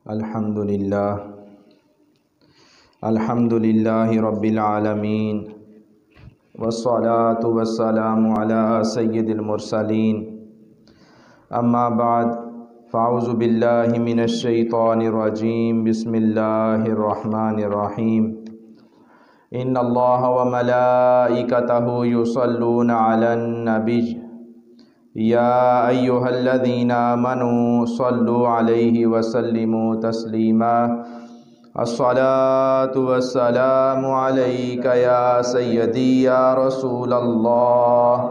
الحمد للہ رب العالمین والصلاة والسلام علی سید المرسلین اما بعد فاعوذ باللہ من الشیطان الرجیم بسم اللہ الرحمن الرحیم ان اللہ وملائکتہ یصلون علی النبی یا ایہا الذین آمنوا صلوا علیہ وسلموا تسلیما الصلاة والسلام علیک یا سیدی یا رسول اللہ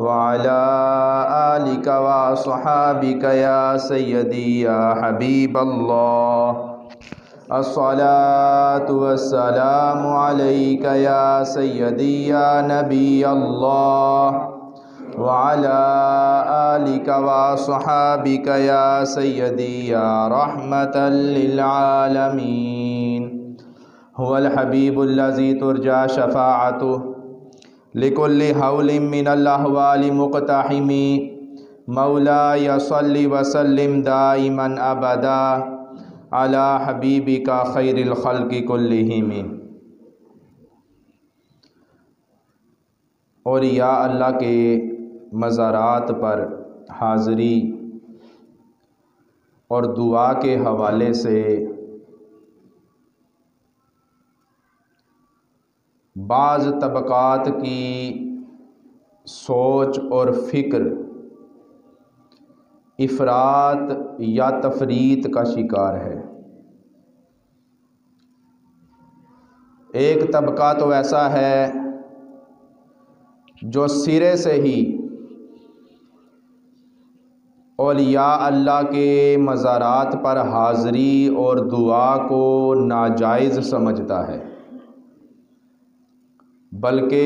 وعلی آلک وصحابک یا سیدی یا حبیب اللہ الصلاة والسلام علیک یا سیدی یا نبی اللہ وعلى آلك وصحابك يا سيدي يا رحمة للعالمين هو الحبيب الذي ترجى شفاعته لكل حول من الأحوال مقتحم مولاي صل وسلم دائما أبدا على حبيبك خير الخلق كلهم۔ اور یا اللہ کے مزارات پر حاضری اور دعا کے حوالے سے بعض طبقات کی سوچ اور فکر افراط یا تفریط کا شکار ہے۔ ایک طبقہ تو ایسا ہے جو سرے سے ہی اولیاء اللہ کے مزارات پر حاضری اور دعا کو ناجائز سمجھتا ہے، بلکہ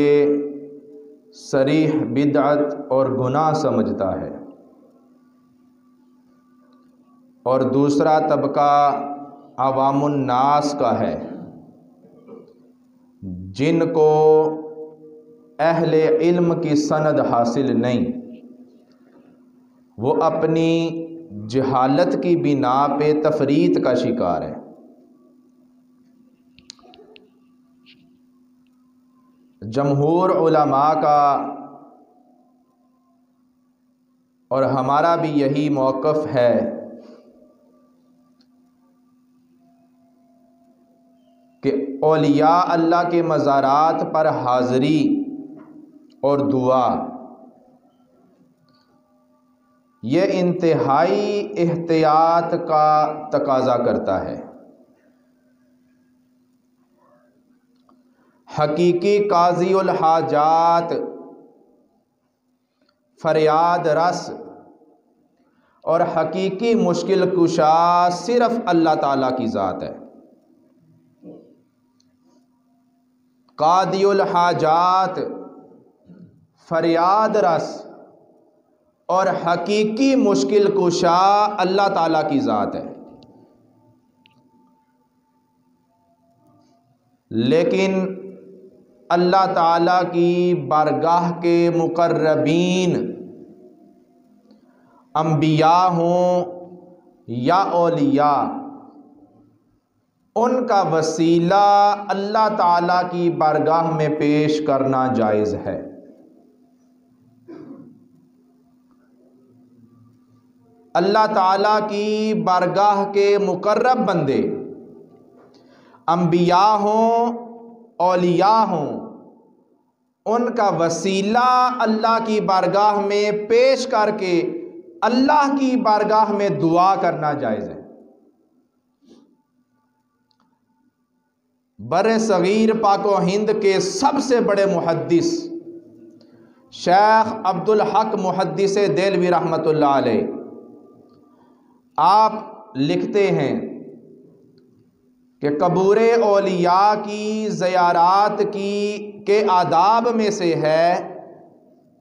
صریح بدعت اور گناہ سمجھتا ہے۔ اور دوسرا طبقہ عوام الناس کا ہے، جن کو اہل علم کی سند حاصل نہیں، وہ اپنی جہالت کی بنا پہ تفریط کا شکار ہے۔ جمہور علماء کا اور ہمارا بھی یہی موقف ہے کہ اولیاء اللہ کے مزارات پر حاضری اور دعا یہ انتہائی احتیاط کا تقاضا کرتا ہے۔ حقیقی قاضی الحاجات، فریاد رس اور حقیقی مشکل کشا صرف اللہ تعالیٰ کی ذات ہے۔ قاضی الحاجات، فریاد رس اور حقیقی مشکل کشا اللہ تعالیٰ کی ذات ہے، لیکن اللہ تعالیٰ کی بارگاہ کے مقربین انبیاء ہوں یا اولیاء، ان کا وسیلہ اللہ تعالیٰ کی بارگاہ میں پیش کرنا جائز ہے۔ اللہ تعالیٰ کی بارگاہ کے مقرب بندے انبیاء ہوں اولیاء ہوں، ان کا وسیلہ اللہ کی بارگاہ میں پیش کر کے اللہ کی بارگاہ میں دعا کرنا جائز ہے۔ بر صغیر پاک و ہند کے سب سے بڑے محدث شیخ عبدالحق محدث دہلوی رحمۃ اللہ علیہ آپ لکھتے ہیں کہ قبور اولیاء کی زیارات کے آداب میں سے ہے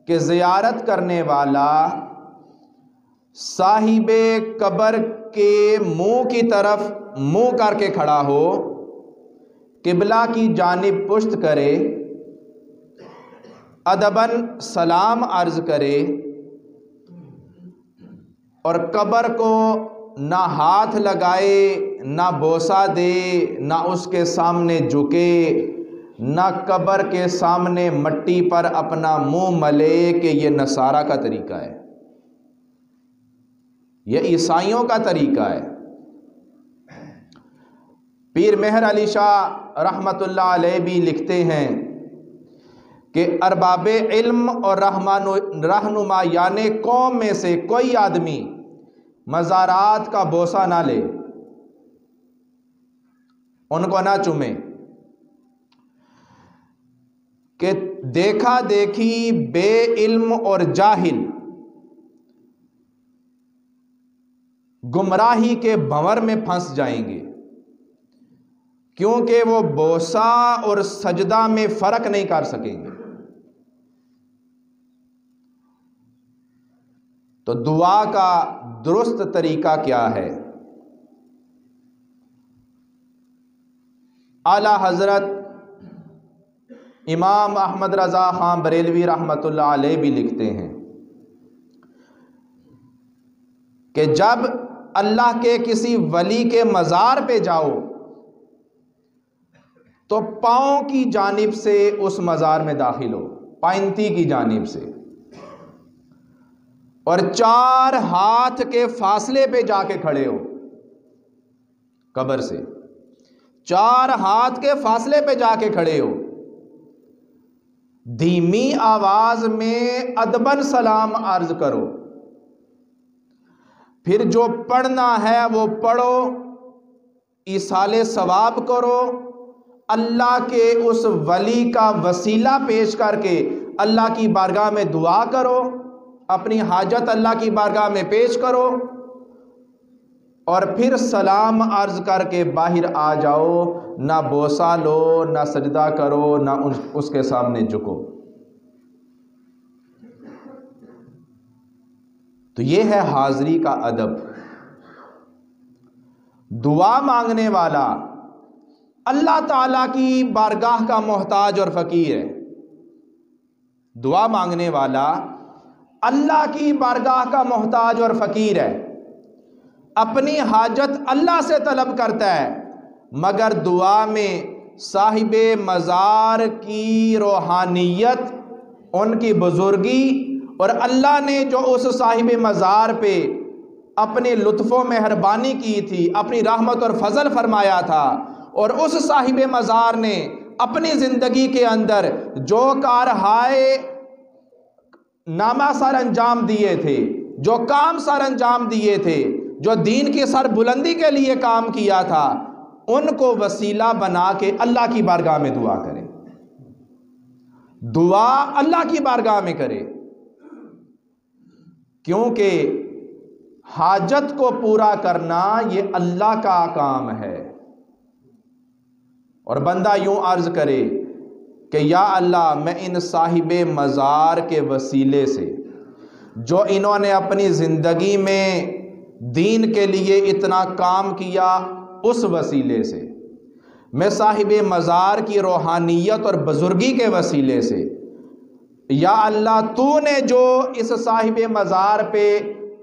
کہ زیارت کرنے والا صاحب قبر کے منہ کی طرف منہ کر کے کھڑا ہو، قبلہ کی جانب پشت کرے، ادباً سلام عرض کرے اور قبر کو نہ ہاتھ لگائے، نہ بوسہ دے، نہ اس کے سامنے جھکے، نہ قبر کے سامنے مٹی پر اپنا منہ ملے، کہ یہ نصارہ کا طریقہ ہے، یہ عیسائیوں کا طریقہ ہے۔ پیر مہر علی شاہ رحمۃ اللہ علیہ بھی لکھتے ہیں کہ ارباب علم اور رہنمایان قوم میں سے کوئی آدمی مزارات کا بوسہ نہ لے، ان کو نہ چومے، کہ دیکھا دیکھی بے علم اور جاہل گمراہی کے بھنور میں پھنس جائیں گے، کیونکہ وہ بوسہ اور سجدہ میں فرق نہیں کر سکیں گے۔ تو دعا کا درست طریقہ کیا ہے؟ اعلیٰ حضرت امام احمد رضا خان بریلوی رحمۃ اللہ علیہ بھی لکھتے ہیں کہ جب اللہ کے کسی ولی کے مزار پہ جاؤ تو پاؤں کی جانب سے اس مزار میں داخل ہو، پائنتی کی جانب سے، اور 4 ہاتھ کے فاصلے پہ جا کے کھڑے ہو قبر سے، 4 ہاتھ کے فاصلے پہ جا کے کھڑے ہو، دھیمی آواز میں ادباً سلام عرض کرو، پھر جو پڑھنا ہے وہ پڑھو، ایصال ثواب کرو، اللہ کے اس ولی کا وسیلہ پیش کر کے اللہ کی بارگاہ میں دعا کرو، اپنی حاجت اللہ کی بارگاہ میں پیش کرو، اور پھر سلام عرض کر کے باہر آ جاؤ، نہ بوسہ لو، نہ سجدہ کرو، نہ اس کے سامنے جھکو۔ تو یہ ہے حاضری کا ادب۔ دعا مانگنے والا اللہ تعالیٰ کی بارگاہ کا محتاج اور فقیر ہے، دعا مانگنے والا اللہ کی بارگاہ کا محتاج اور فقیر ہے، اپنی حاجت اللہ سے طلب کرتا ہے، مگر دعا میں صاحب مزار کی روحانیت، ان کی بزرگی، اور اللہ نے جو اس صاحب مزار پہ اپنے لطف و مہربانی کی تھی، اپنی رحمت اور فضل فرمایا تھا، اور اس صاحب مزار نے اپنی زندگی کے اندر جو کارہائے نامہ سر انجام دیے تھے، جو کام سر انجام دیے تھے، جو دین کی سر بلندی کے لیے کام کیا تھا، ان کو وسیلہ بنا کے اللہ کی بارگاہ میں دعا کرے، دعا اللہ کی بارگاہ میں کرے، کیونکہ حاجت کو پورا کرنا یہ اللہ کا کام ہے۔ اور بندہ یوں عرض کرے کہ یا اللہ، میں ان صاحب مزار کے وسیلے سے، جو انہوں نے اپنی زندگی میں دین کے لیے اتنا کام کیا، اس وسیلے سے، میں صاحب مزار کی روحانیت اور بزرگی کے وسیلے سے، یا اللہ تو نے جو اس صاحب مزار پہ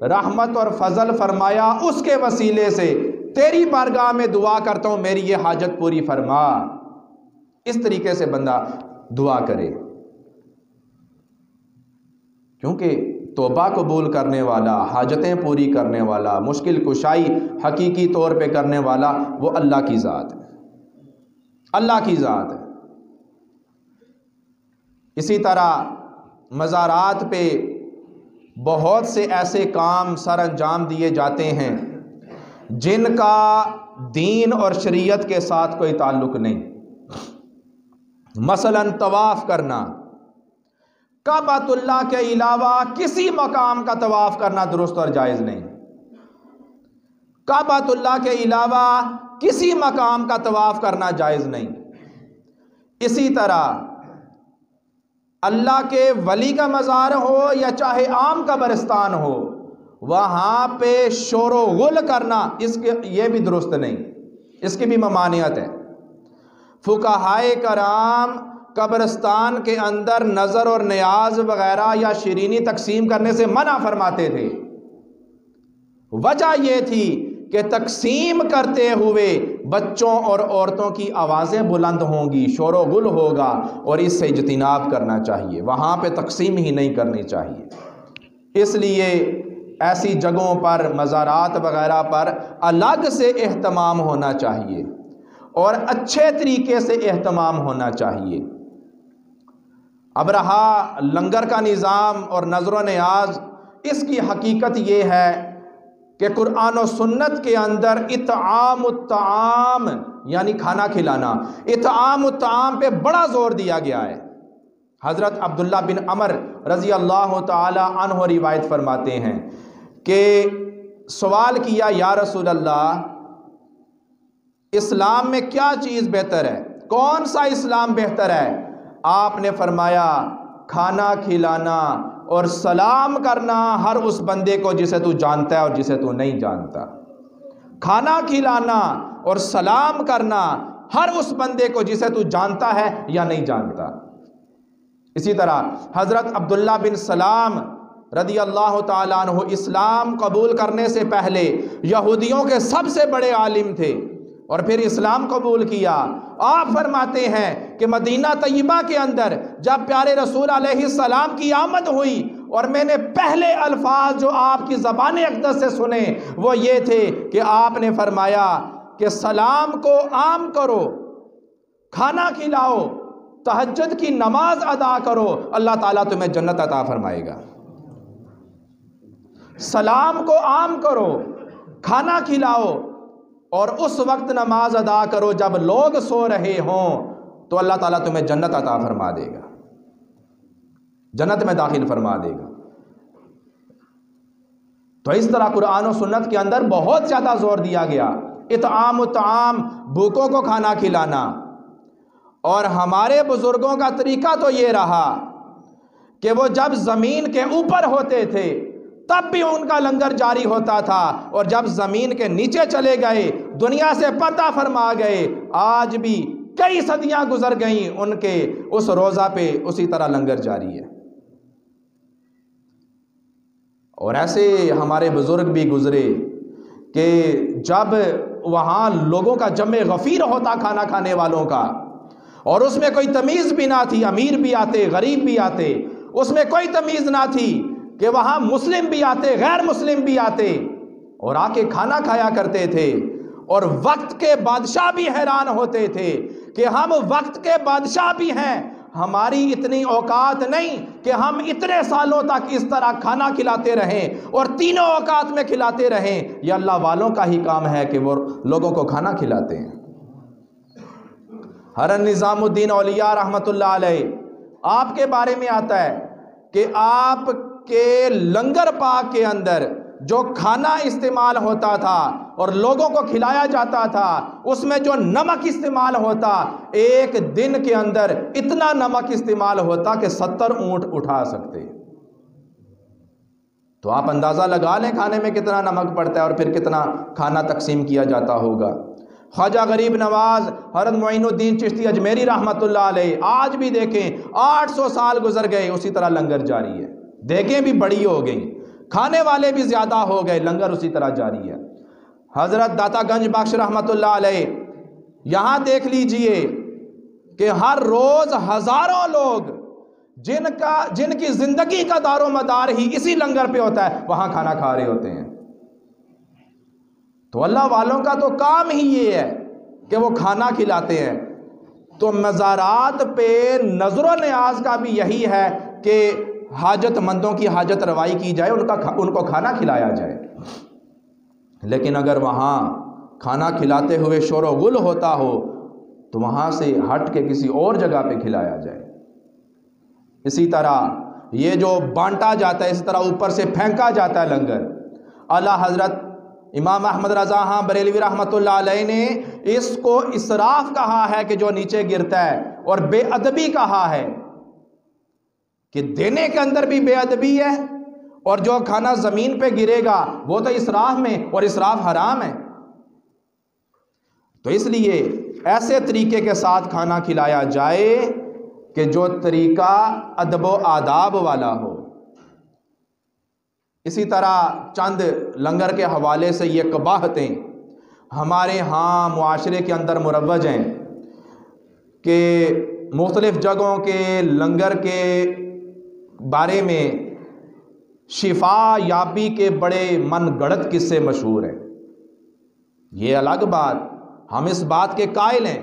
رحمت اور فضل فرمایا، اس کے وسیلے سے تیری بارگاہ میں دعا کرتا ہوں، میری یہ حاجت پوری فرما۔ اس طریقے سے بندہ دعا کرے، کیونکہ توبہ قبول کرنے والا، حاجتیں پوری کرنے والا، مشکل کشائی حقیقی طور پہ کرنے والا، وہ اللہ کی ذات ہے، اللہ کی ذات ہے۔ اسی طرح مزارات پہ بہت سے ایسے کام سر انجام دیے جاتے ہیں جن کا دین اور شریعت کے ساتھ کوئی تعلق نہیں۔ مثلا طواف کرنا، کعبۃ اللہ کے علاوہ کسی مقام کا طواف کرنا درست اور جائز نہیں، کعبۃ اللہ کے علاوہ کسی مقام کا طواف کرنا جائز نہیں۔ اسی طرح اللہ کے ولی کا مزار ہو یا چاہے عام قبرستان ہو، وہاں پہ شور و غل کرنا، یہ بھی درست نہیں، اس کی بھی ممانعت ہے۔ فقہائے کرام قبرستان کے اندر نظر اور نیاز وغیرہ یا شیرینی تقسیم کرنے سے منع فرماتے تھے، وجہ یہ تھی کہ تقسیم کرتے ہوئے بچوں اور عورتوں کی آوازیں بلند ہوں گی، شور و غل ہوگا، اور اس سے اجتناب کرنا چاہیے، وہاں پہ تقسیم ہی نہیں کرنی چاہیے۔ اس لیے ایسی جگہوں پر، مزارات وغیرہ پر الگ سے اہتمام ہونا چاہیے اور اچھے طریقے سے اہتمام ہونا چاہیے۔ اب رہا لنگر کا نظام اور نظر و نیاز، اس کی حقیقت یہ ہے کہ قرآن و سنت کے اندر اطعام الطعام یعنی کھانا کھلانا، اطعام الطعام پہ بڑا زور دیا گیا ہے۔ حضرت عبداللہ بن عمر رضی اللہ تعالی عنہ روایت فرماتے ہیں کہ سوال کیا، یا رسول اللہ، اسلام میں کیا چیز بہتر ہے؟ کون سا اسلام بہتر ہے؟ آپ نے فرمایا، کھانا کھلانا اور سلام کرنا ہر اس بندے کو جسے تو جانتا ہے اور جسے تو نہیں جانتا۔ کھانا کھلانا اور سلام کرنا ہر اس بندے کو جسے تو جانتا ہے یا نہیں جانتا۔ اسی طرح حضرت عبداللہ بن سلام رضی اللہ تعالیٰ عنہ اسلام قبول کرنے سے پہلے یہودیوں کے سب سے بڑے عالم تھے، اور پھر اسلام قبول کیا۔ آپ فرماتے ہیں کہ مدینہ طیبہ کے اندر جب پیارے رسول علیہ السلام کی آمد ہوئی اور میں نے پہلے الفاظ جو آپ کی زبان اقدس سے سنے وہ یہ تھے کہ آپ نے فرمایا کہ سلام کو عام کرو، کھانا کھلاؤ، تہجد کی نماز ادا کرو، اللہ تعالیٰ تمہیں جنت عطا فرمائے گا۔ سلام کو عام کرو، کھانا کھلاؤ، اور اس وقت نماز ادا کرو جب لوگ سو رہے ہوں، تو اللہ تعالیٰ تمہیں جنت عطا فرما دے گا، جنت میں داخل فرما دے گا۔ تو اس طرح قرآن و سنت کے اندر بہت زیادہ زور دیا گیا، اطعام الطعام، بھوکوں کو کھانا کھلانا۔ اور ہمارے بزرگوں کا طریقہ تو یہ رہا کہ وہ جب زمین کے اوپر ہوتے تھے تب بھی ان کا لنگر جاری ہوتا تھا، اور جب زمین کے نیچے چلے گئے، دنیا سے پردہ فرما گئے، آج بھی کئی صدیاں گزر گئیں، ان کے اس روزہ پہ اسی طرح لنگر جاری ہے۔ اور ایسے ہمارے بزرگ بھی گزرے کہ جب وہاں لوگوں کا جمع غفیر ہوتا کھانا کھانے والوں کا، اور اس میں کوئی تمیز بھی نہ تھی، امیر بھی آتے، غریب بھی آتے، اس میں کوئی تمیز نہ تھی کہ وہاں مسلم بھی آتے، غیر مسلم بھی آتے، اور آ کے کھانا کھایا کرتے تھے۔ اور وقت کے بادشاہ بھی حیران ہوتے تھے کہ ہم وقت کے بادشاہ بھی ہیں، ہماری اتنی اوقات نہیں کہ ہم اتنے سالوں تک اس طرح کھانا کھلاتے رہیں اور تینوں اوقات میں کھلاتے رہیں۔ یہ اللہ والوں کا ہی کام ہے کہ وہ لوگوں کو کھانا کھلاتے ہیں۔ حضرت نظام الدین اولیاء رحمۃ اللہ علیہ، آپ کے بارے میں آتا ہے کہ آپ کے لنگر پاک کے اندر جو کھانا استعمال ہوتا تھا اور لوگوں کو کھلایا جاتا تھا، اس میں جو نمک استعمال ہوتا، ایک دن کے اندر اتنا نمک استعمال ہوتا کہ 70 اونٹ اٹھا سکتے۔ تو آپ اندازہ لگا لیں کھانے میں کتنا نمک پڑتا ہے اور پھر کتنا کھانا تقسیم کیا جاتا ہوگا۔ خواجہ غریب نواز حضرت معین الدین چشتی اجمیری رحمۃ اللہ علیہ، آج بھی دیکھیں 800 سال گزر گئے، اسی طرح لنگر جاری ہے۔ دیکھیں بھی بڑی ہو گئی، کھانے والے بھی زیادہ ہو گئے، لنگر اسی طرح جاری ہے۔ حضرت داتا گنج بخش رحمۃ اللہ علیہ، یہاں دیکھ لیجئے کہ ہر روز ہزاروں لوگ جن کی زندگی کا دار و مدار ہی اسی لنگر پہ ہوتا ہے، وہاں کھانا کھا رہے ہوتے ہیں۔ تو اللہ والوں کا تو کام ہی یہ ہے کہ وہ کھانا کھلاتے ہیں۔ تو مزارات پہ نظر و نیاز کا بھی یہی ہے کہ حاجت مندوں کی حاجت روائی کی جائے، ان کو کھانا کھلایا جائے۔ لیکن اگر وہاں کھانا کھلاتے ہوئے شور و غل ہوتا ہو تو وہاں سے ہٹ کے کسی اور جگہ پہ کھلایا جائے۔ اسی طرح یہ جو بانٹا جاتا ہے، اس طرح اوپر سے پھینکا جاتا ہے لنگر، اعلیٰ حضرت امام احمد رضا ہاں بریلوی رحمۃ اللہ علیہ نے اس کو اسراف کہا ہے کہ جو نیچے گرتا ہے، اور بے ادبی کہا ہے کہ دینے کے اندر بھی بے ادبی ہے، اور جو کھانا زمین پہ گرے گا وہ تو اسراف میں، اور اسراف حرام ہے۔ تو اس لیے ایسے طریقے کے ساتھ کھانا کھلایا جائے کہ جو طریقہ ادب و آداب والا ہو۔ اسی طرح چند لنگر کے حوالے سے یہ قباحتیں ہمارے ہاں معاشرے کے اندر مروج ہیں کہ مختلف جگہوں کے لنگر کے بارے میں شفا یابی کے بڑے من گڑت قصے مشہور ہیں۔ یہ الگ بات، ہم اس بات کے قائل ہیں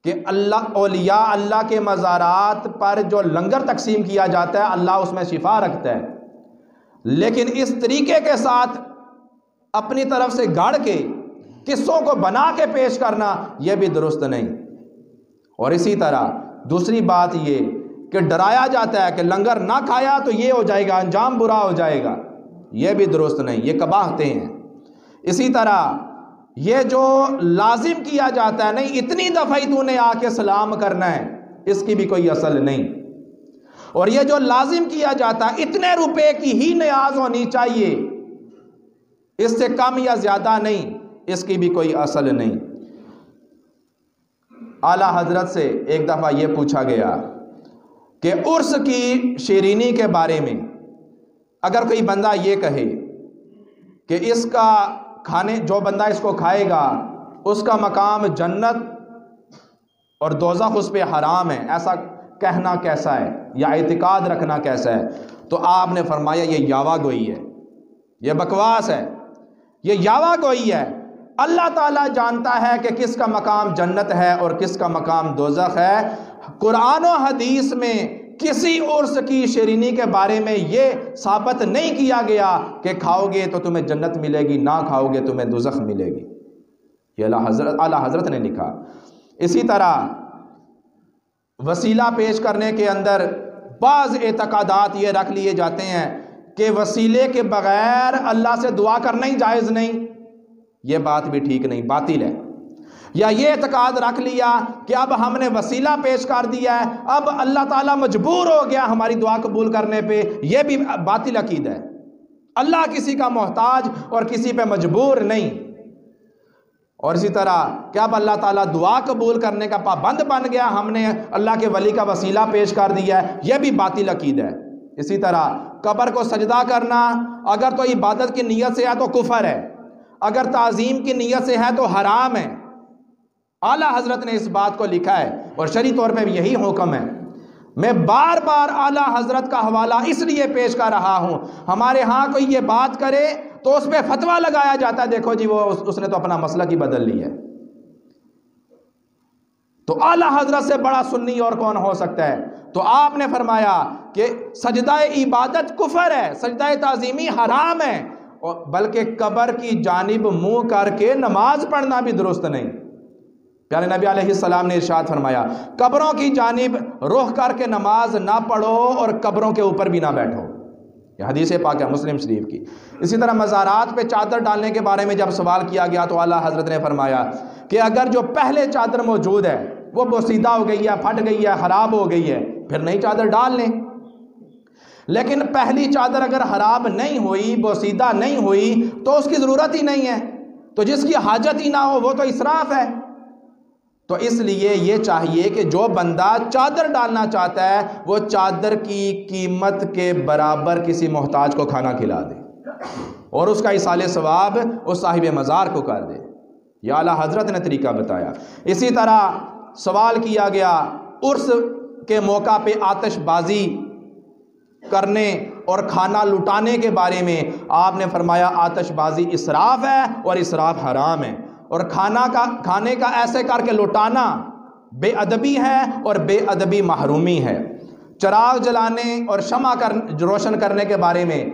کہ اولیاء اللہ کے مزارات پر جو لنگر تقسیم کیا جاتا ہے اللہ اس میں شفا رکھتا ہے، لیکن اس طریقے کے ساتھ اپنی طرف سے گھڑ کے قصوں کو بنا کے پیش کرنا یہ بھی درست نہیں۔ اور اسی طرح دوسری بات یہ کہ ڈرایا جاتا ہے کہ لنگر نہ کھایا تو یہ ہو جائے گا، انجام برا ہو جائے گا، یہ بھی درست نہیں، یہ قباحتیں ہیں۔ اسی طرح یہ جو لازم کیا جاتا ہے، نہیں اتنی دفعہ تو نے آ کے سلام کرنا ہے، اس کی بھی کوئی اصل نہیں۔ اور یہ جو لازم کیا جاتا ہے اتنے روپے کی ہی نیاز ہونی چاہیے، اس سے کم یا زیادہ نہیں، اس کی بھی کوئی اصل نہیں۔ اعلیٰ حضرت سے ایک دفعہ یہ پوچھا گیا کہ عرس کی شیرینی کے بارے میں اگر کوئی بندہ یہ کہے کہ اس کا جو بندہ اس کو کھائے گا اس کا مقام جنت اور دوزخ اس پہ حرام ہے، ایسا کہنا کیسا ہے یا اعتقاد رکھنا کیسا ہے؟ تو آپ نے فرمایا یہ یاوہ گوئی ہے، یہ بکواس ہے، یہ یاوہ گوئی ہے۔ اللہ تعالیٰ جانتا ہے کہ کس کا مقام جنت ہے اور کس کا مقام دوزخ ہے۔ قرآن و حدیث میں کسی عرس کی شیرینی کے بارے میں یہ ثابت نہیں کیا گیا کہ کھاؤ گے تو تمہیں جنت ملے گی، نہ کھاؤ گے تمہیں دوزخ ملے گی، یہ اعلیٰ حضرت نے لکھا۔ اسی طرح وسیلہ پیش کرنے کے اندر بعض اعتقادات یہ رکھ لیے جاتے ہیں کہ وسیلے کے بغیر اللہ سے دعا کرنا ہی جائز نہیں، یہ بات بھی ٹھیک نہیں، باطل ہے۔ یا یہ اعتقاد رکھ لیا کہ اب ہم نے وسیلہ پیش کر دیا ہے، اب اللہ تعالیٰ مجبور ہو گیا ہماری دعا قبول کرنے پہ، یہ بھی باطل عقیدہ ہے۔ اللہ کسی کا محتاج اور کسی پہ مجبور نہیں۔ اور اسی طرح کہ اب اللہ تعالیٰ دعا قبول کرنے کا پابند بن گیا، ہم نے اللہ کے ولی کا وسیلہ پیش کر دیا ہے، یہ بھی باطل عقیدہ ہے۔ اسی طرح قبر کو سجدہ کرنا اگر تو عبادت کی نیت سے ہے تو کفر ہے، اگر تعظیم کی نیت سے ہے تو حرام ہے۔ اعلیٰ حضرت نے اس بات کو لکھا ہے اور شرعی طور پہ بھی یہی حکم ہے۔ میں بار بار اعلیٰ حضرت کا حوالہ اس لیے پیش کر رہا ہوں، ہمارے ہاں کوئی یہ بات کرے تو اس پہ فتویٰ لگایا جاتا ہے، دیکھو جی وہ اس نے تو اپنا مسلک ہی بدل لی ہے۔ تو اعلیٰ حضرت سے بڑا سنی اور کون ہو سکتا ہے؟ تو آپ نے فرمایا کہ سجدہ عبادت کفر ہے، سجدہ تعظیمی حرام ہے، بلکہ قبر کی جانب منہ کر کے نماز پڑھنا بھی درست نہیں۔ پیارے نبی علیہ السلام نے ارشاد فرمایا قبروں کی جانب رخ کر کے نماز نہ پڑھو اور قبروں کے اوپر بھی نہ بیٹھو، یہ حدیث پاک ہے مسلم شریف کی۔ اسی طرح مزارات پہ چادر ڈالنے کے بارے میں جب سوال کیا گیا تو اعلیٰ حضرت نے فرمایا کہ اگر جو پہلے چادر موجود ہے وہ بوسیدہ ہو گئی ہے، پھٹ گئی ہے، خراب ہو گئی ہے، پھر نئی چادر ڈال لیں، لیکن پہلی چادر اگر خراب نہیں ہوئی، بوسیدہ نہیں ہوئی تو اس کی ضرورت ہی نہیں ہے، تو جس کی حاجت ہی نہ ہو وہ تو اسراف ہے۔ تو اس لیے یہ چاہیے کہ جو بندہ چادر ڈالنا چاہتا ہے وہ چادر کی قیمت کے برابر کسی محتاج کو کھانا کھلا دے اور اس کا ایصال ثواب اس صاحب مزار کو کر دے، یہ اعلیٰ حضرت نے طریقہ بتایا۔ اسی طرح سوال کیا گیا عرس کے موقع پہ آتش بازی کرنے اور کھانا لٹانے کے بارے میں، آپ نے فرمایا آتش بازی اسراف ہے اور اسراف حرام ہے، اور کھانے کا ایسے کر کے لٹانا بے ادبی ہے اور بے ادبی محرومی ہے۔ چراغ جلانے اور شمع روشن کرنے کے بارے میں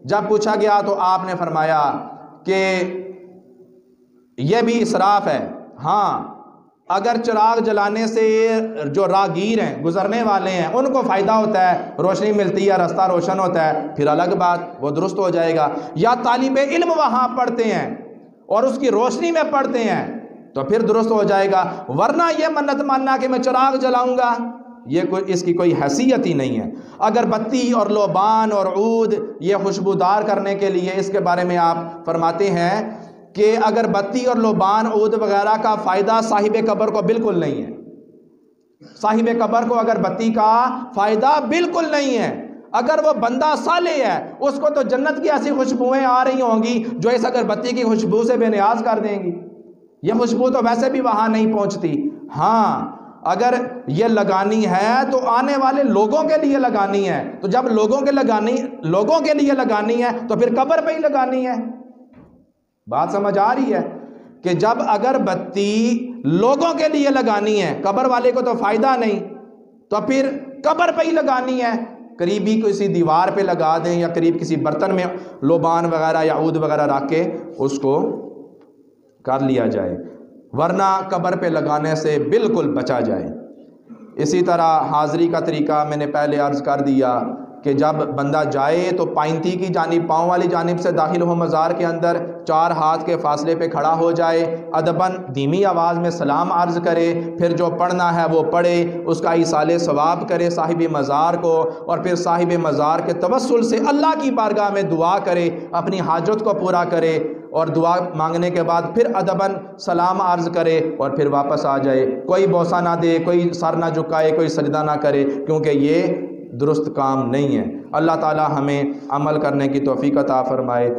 جب پوچھا گیا تو آپ نے فرمایا کہ یہ بھی اسراف ہے۔ ہاں اگر چراغ جلانے سے جو راہگیر ہیں، گزرنے والے ہیں، ان کو فائدہ ہوتا ہے، روشنی ملتی ہے، راستہ روشن ہوتا ہے، پھر الگ بات، وہ درست ہو جائے گا۔ یا طالب علم وہاں پڑھتے ہیں اور اس کی روشنی میں پڑھتے ہیں تو پھر درست ہو جائے گا، ورنہ یہ منت ماننا کہ میں چراغ جلاؤں گا اس کی کوئی حیثیت ہی نہیں ہے۔ اگر بتی اور لوبان اور عود یہ خوشبودار کرنے کے لیے، اس کے بارے میں آپ فرماتے ہیں کہ اگر بتی اور لوبان عود وغیرہ کا فائدہ صاحب قبر کو بالکل نہیں ہے، صاحب قبر کو اگر بتی کا فائدہ بالکل نہیں ہے، اگر وہ بندہ صالح ہے اس کو تو جنت کی ایسی خوشبوئیں آ رہی ہوں گی جو اس اگربتی کی خوشبو سے بے نیاز کر دیں گی. یہ خوشبو تو ویسے بھی وہاں نہیں پہنچتی. ہاں اگر یہ لگانی ہے تو آنے والے لوگوں کے لیے لگانی ہے. تو جب لوگوں کے لیے لگانی ہے تو پھر قبر پہ ہی لگانی ہے. بات سمجھ آ رہی ہے کہ جب اگربتی لوگوں کے لیے لگانی ہے، قبر والے کو تو فائدہ نہیں، تو پھر قبر پہ ہی لگانی ہے. قریبی کسی دیوار پہ لگا دیں یا قریب کسی برتن میں لوبان وغیرہ یا عود وغیرہ رکھ کے اس کو کر لیا جائے، ورنہ قبر پہ لگانے سے بالکل بچا جائے. اسی طرح حاضری کا طریقہ میں نے پہلے عرض کر دیا کہ جب بندہ جائے تو پائنتی کی جانب، پاؤں والی جانب سے داخل ہو مزار کے اندر، 4 ہاتھ کے فاصلے پہ کھڑا ہو جائے، ادباً دھیمی آواز میں سلام عرض کرے، پھر جو پڑھنا ہے وہ پڑھے، اس کا ایصال ثواب کرے صاحب مزار کو، اور پھر صاحب مزار کے توسل سے اللہ کی بارگاہ میں دعا کرے، اپنی حاجت کو پورا کرے، اور دعا مانگنے کے بعد پھر ادباً سلام عرض کرے اور پھر واپس آ جائے. کوئی بوسہ نہ دے، کوئی سر نہ جھکائے، کوئی سجدہ نہ کرے، کیونکہ یہ درست کام نہیں ہے. اللہ تعالی ہمیں عمل کرنے کی توفیق عطا فرمائے.